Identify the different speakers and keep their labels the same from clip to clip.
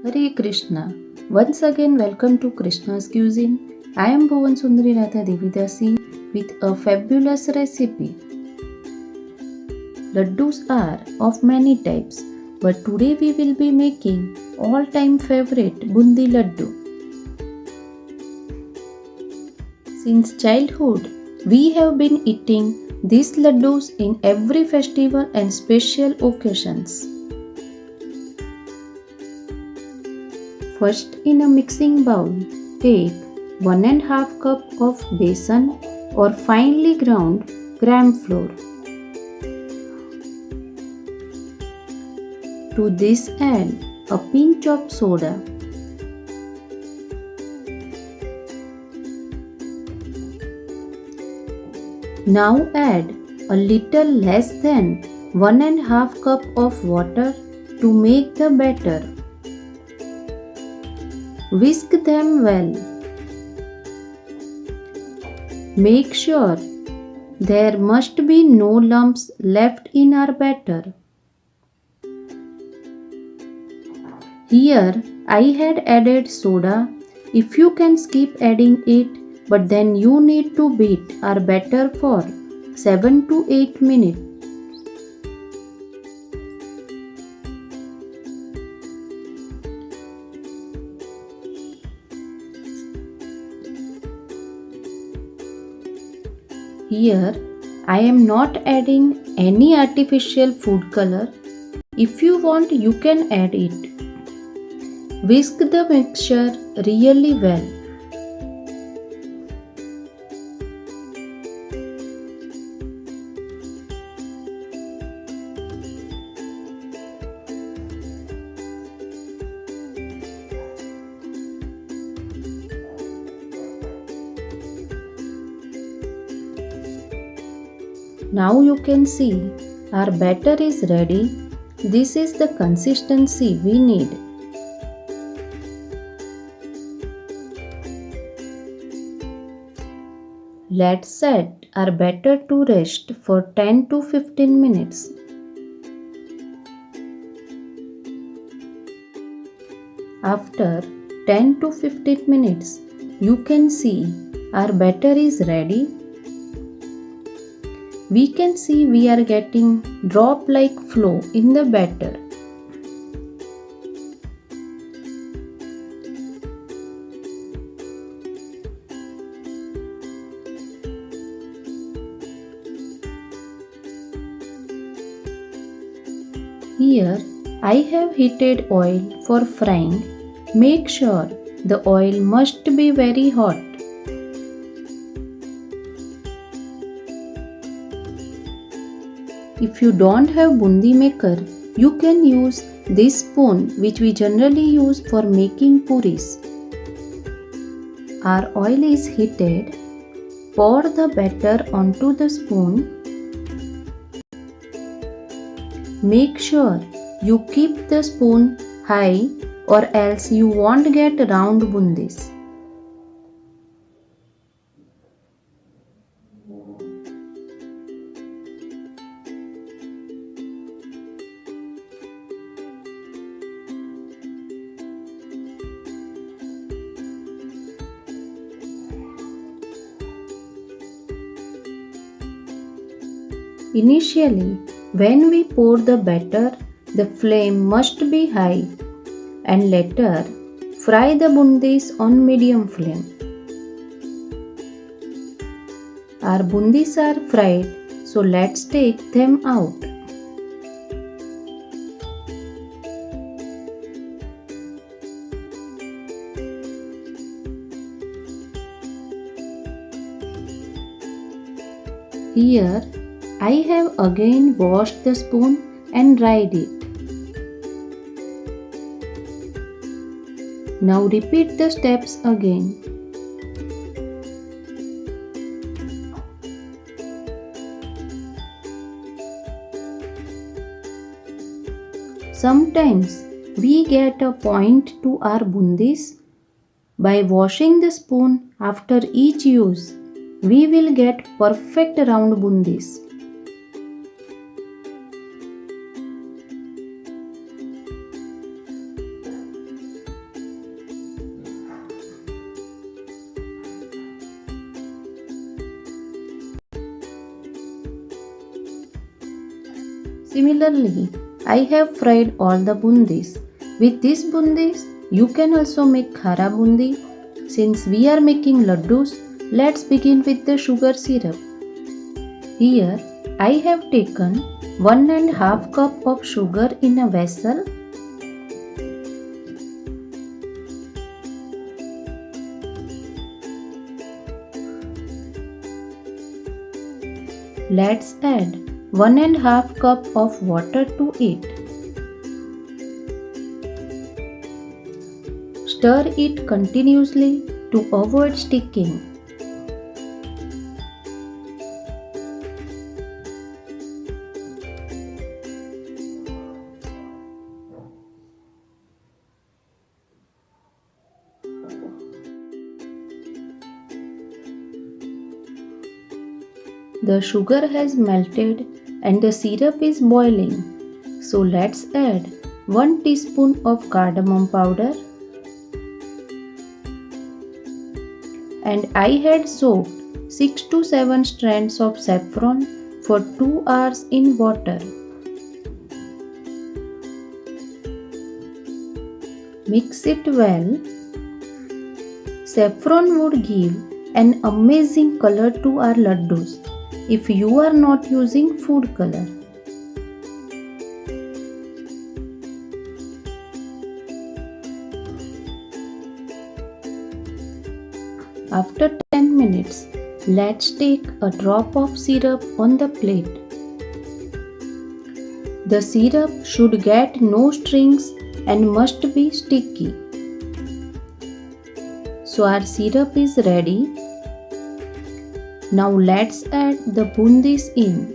Speaker 1: Hare Krishna. Once again, welcome to Krishna's Cuisine. I am Bhuvan Sundari Radha Devidasi with a fabulous recipe. Laddus are of many types, but today we will be making all-time favorite bundi laddu. Since childhood, we have been eating these laddus in every festival and special occasions. First, in a mixing bowl, take 1.5 cup of besan or finely ground gram flour. To this add a pinch of soda. Now add a little less than 1.5 cup of water to make the batter. Whisk them well. Make sure there must be no lumps left in our batter. Here I had added soda. If you can skip adding it, but then you need to beat our batter for 7 to 8 minutes. Here I am not adding any artificial food color. If you want, you can add it. Whisk the mixture really well. Now you can see our batter is ready. This is the consistency we need. Let's set our batter to rest for 10 to 15 minutes. After 10 to 15 minutes, you can see our batter is ready. We can see we are getting drop-like flow in the batter. Here I have heated oil for frying. Make sure the oil must be very hot. If you don't have bundi maker, you can use this spoon which we generally use for making puris. Our oil is heated. Pour the batter onto the spoon. Make sure you keep the spoon high or else you won't get round bundis. Initially, when we pour the batter, the flame must be high and later fry the bundis on medium flame. Our bundis are fried, so let's take them out. Here I have again washed the spoon and dried it. Now repeat the steps again. Sometimes we get a point to our bundis. By washing the spoon after each use, we will get perfect round bundis. Similarly, I have fried all the bundis. With these bundis, you can also make khara bundi. Since we are making laddus, let's begin with the sugar syrup. Here, I have taken 1.5 cup of sugar in a vessel. Let's add 1.5 cup of water to it. Stir it continuously to avoid sticking. The sugar has melted and the syrup is boiling. So let's add 1 teaspoon of cardamom powder. And I had soaked 6 to 7 strands of saffron for 2 hours in water. Mix it well. Saffron would give an amazing color to our laddus if you are not using food color. After 10 minutes, let's take a drop of syrup on the plate. The syrup should get no strings and must be sticky. So our syrup is ready. Now let's add the bundis in.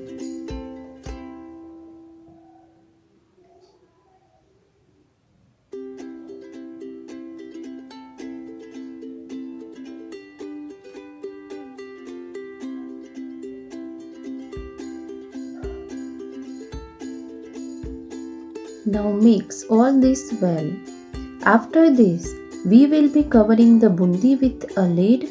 Speaker 1: Now mix all this well. After this, we will be covering the bundi with a lid,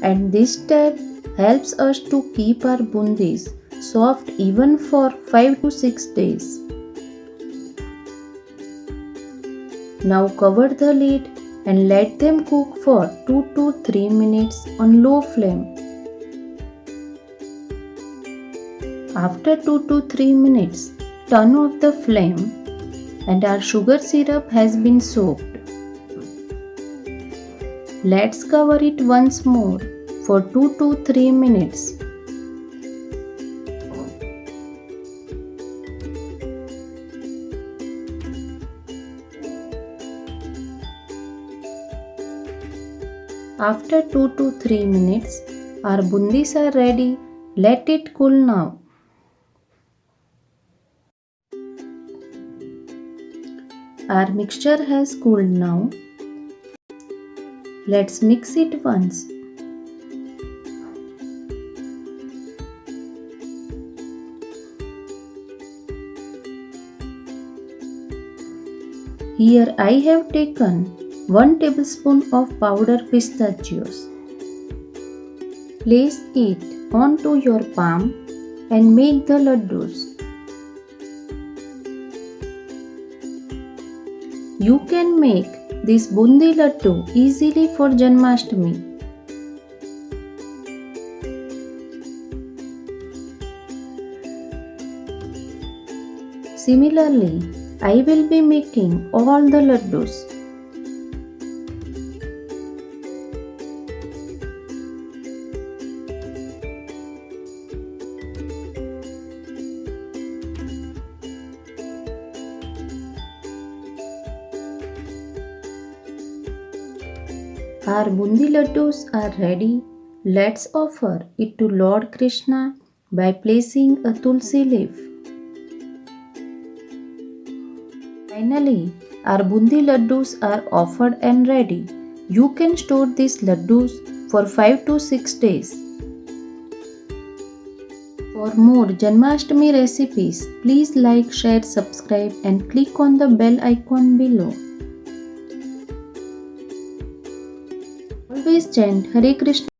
Speaker 1: and this step helps us to keep our bundis soft even for 5 to 6 days. Now cover the lid and let them cook for 2 to 3 minutes on low flame. After 2 to 3 minutes, turn off the flame and our sugar syrup has been soaked. Let's cover it once more for 2 to 3 minutes. After 2 to 3 minutes, our bundis are ready. Let it cool now. Our mixture has cooled now. Let's mix it once. Here I have taken 1 tablespoon of powdered pistachios. Place it onto your palm and make the laddus. You can make this bundi laddu easily for Janmashtami. Similarly, I will be making all the laddus. Our bundi laddus are ready. Let's offer it to Lord Krishna by placing a tulsi leaf. Finally, our bundi laddus are offered and ready. You can store these laddus for 5 to 6 days. For more Janmashtami recipes, please like, share, subscribe and click on the bell icon below. Always chant Hare Krishna.